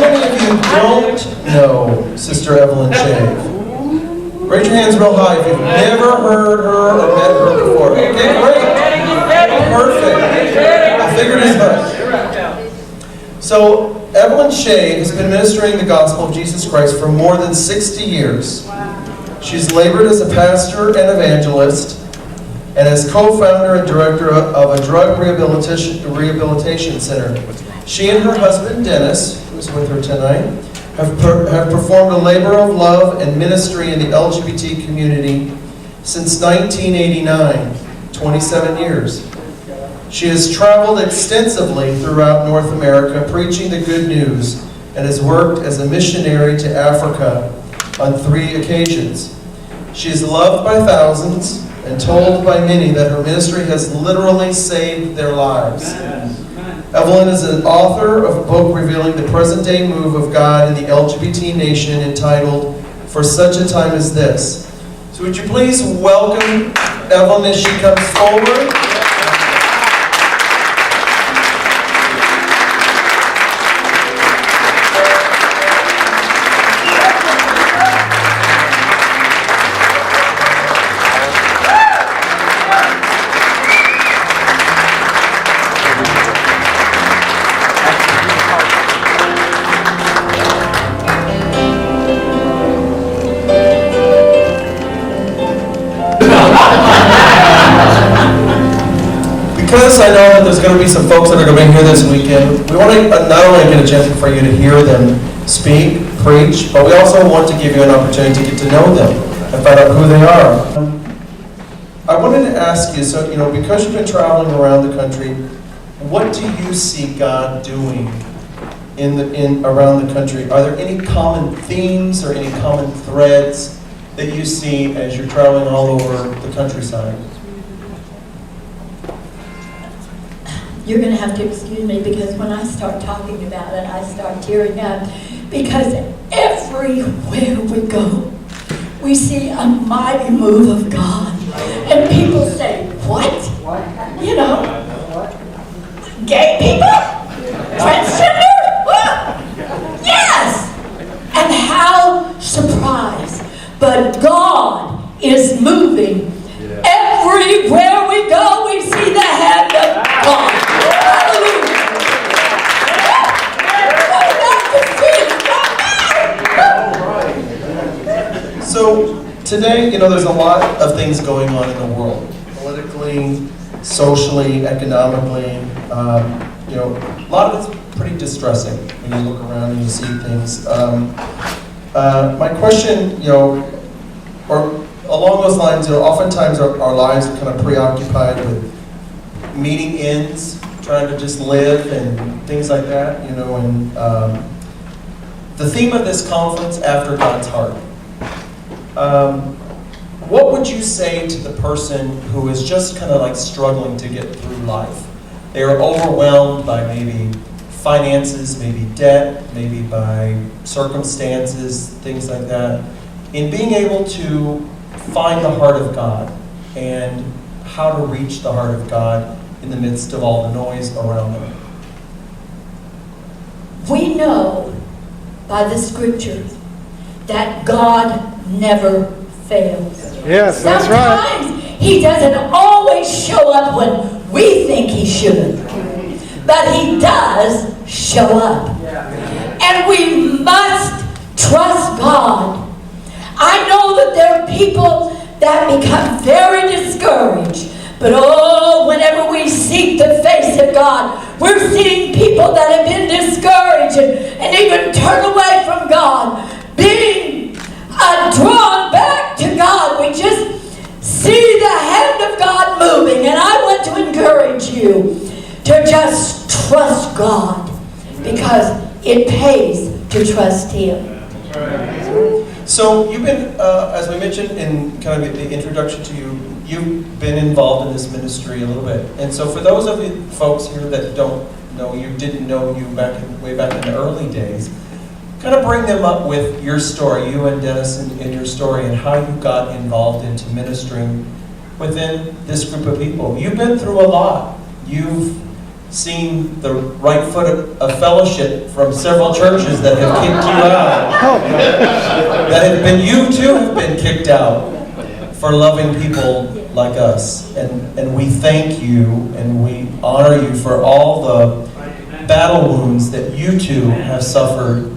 how many of you don't know Sister Evelyn Schave? Raise your hands real high if you've never heard her or met her before. Okay, great. Perfect. I figured as much. So, Evelyn Schave has been ministering the gospel of Jesus Christ for more than 60 years. She's labored as a pastor and evangelist, and as co-founder and director of a drug rehabilitation center. She and her husband, Dennis, who's with her tonight, have performed a labor of love and ministry in the LGBT community since 1989, 27 years. She has traveled extensively throughout North America preaching the good news and has worked as a missionary to Africa on 3 occasions. She is loved by thousands and told by many that her ministry has literally saved their lives. Evelyn is an author of a book revealing the present-day move of God in the LGBT nation entitled, For Such a Time as This. So would you please welcome Evelyn as she comes forward. Because I know that there's going to be some folks that are going to be here this weekend, we want to not only get a chance for you to hear them speak, preach, but we also want to give you an opportunity to get to know them and find out who they are. I wanted to ask you, so because you've been traveling around the country, what do you see God doing around the country? Are there any common themes or any common threads that you see as you're traveling all over the countryside? You're going to have to excuse me because when I start talking about it, I start tearing up. Because everywhere we go, we see a mighty move of God. And people say, what? Gay people? Transgender? What? Yes! And how surprised. But God is moving. Everywhere we go, we see the hand of God. So today, there's a lot of things going on in the world, politically, socially, economically. A lot of it's pretty distressing when you look around and you see things. My question, or along those lines, oftentimes our lives are kind of preoccupied with meeting ends, trying to just live and things like that, and the theme of this conference, After God's Heart. What would you say to the person who is just kind of like struggling to get through life? They are overwhelmed by maybe finances, maybe debt, maybe by circumstances, things like that. In being able to find the heart of God and how to reach the heart of God in the midst of all the noise around them. We know by the scriptures that God never fails. Yes, that's right. Sometimes He doesn't always show up when we think He should, but He does show up. And we must trust God. I know that there are people that become very discouraged, but whenever we seek the face of God, we're seeing people that have been discouraged and even turn away from God, being drawn back to God. We just see the hand of God moving, and I want to encourage you to just trust God, because it pays to trust Him. So you've been, as we mentioned in kind of the introduction to you, you've been involved in this ministry a little bit. And so for those of you folks here that don't know you, didn't know you way back in the early days, kind of bring them up with your story, you and Dennis and your story, and how you got involved into ministering within this group of people. You've been through a lot. You've seen the right foot of fellowship from several churches that have kicked you out. That have been, you too have been kicked out for loving people like us. And we thank you and we honor you for all the battle wounds that you too have suffered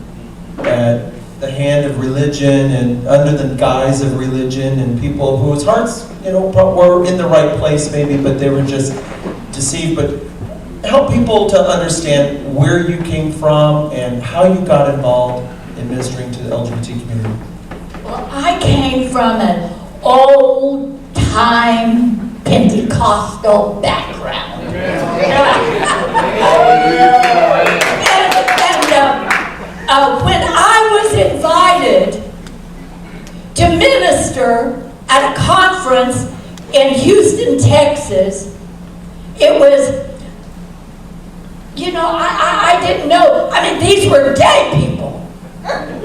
at the hand of religion and under the guise of religion, and people whose hearts, were in the right place maybe, but they were just deceived. But help people to understand where you came from and how you got involved in ministering to the LGBT community. Well, I came from an old-time Pentecostal background. When I was invited to minister at a conference in Houston, Texas, it was, I didn't know. I mean, these were gay people. And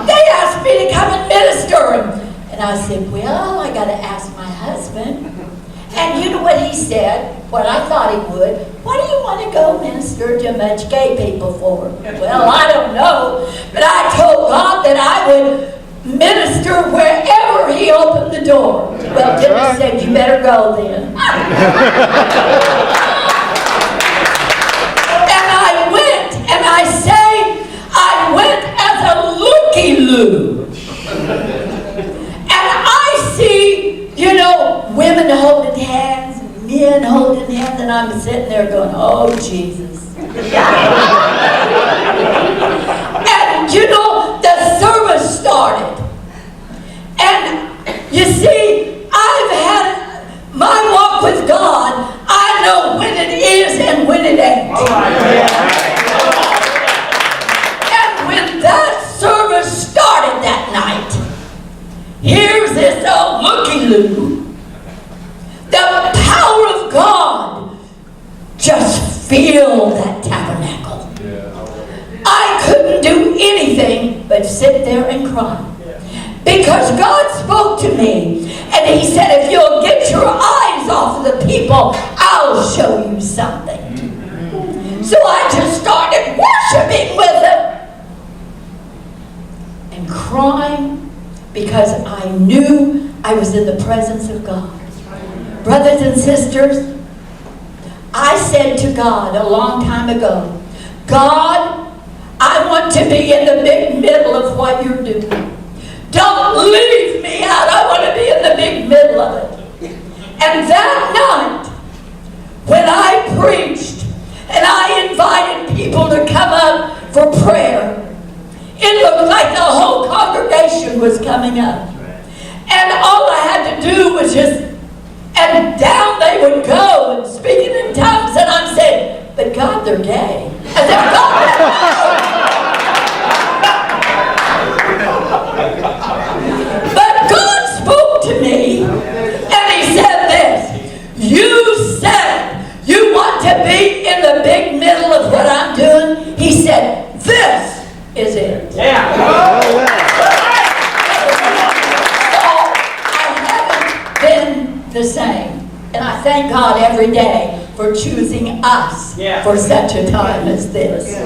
they asked me to come and minister. And I said, well, I got to ask my husband. And you know what he said? What I thought he would. What do you want to go minister to much gay people for? Well, I don't know. But I told God that I would minister wherever he opened the door. Well, Dennis said, you better go then. And I went, and I say, I went as a looky-loo. And I see, women holding hands, men holding hands, and I'm sitting there going, oh, Jesus. And, the service started. And, you see, I've had my walk with God. I know when it is and when it ain't. And when that service started that night, here's this old looky-loo. The power of God just filled that tabernacle. I couldn't do anything but sit there and cry. Because God spoke to me, and he said, if you'll get your eyes off of the people, I'll show you something. So I just started worshiping with him and crying because I knew I was in the presence of God. Brothers and sisters, I said to God a long time ago, God, I want to be in the big middle of what you're doing. Don't leave me out. I want to be in the big middle of it. And that night, when I preached and I invited people to come up for prayer, it looked like the whole congregation was coming up. And all I had to do was and down they would go and speaking in tongues, and I'm saying, but God, they're gay. As if God But God spoke to me, and he said this, you said you want to be in the big middle of what I'm doing. He said, this is it. Yeah. I haven't been the same. And I thank God every day for choosing us for such a time as this.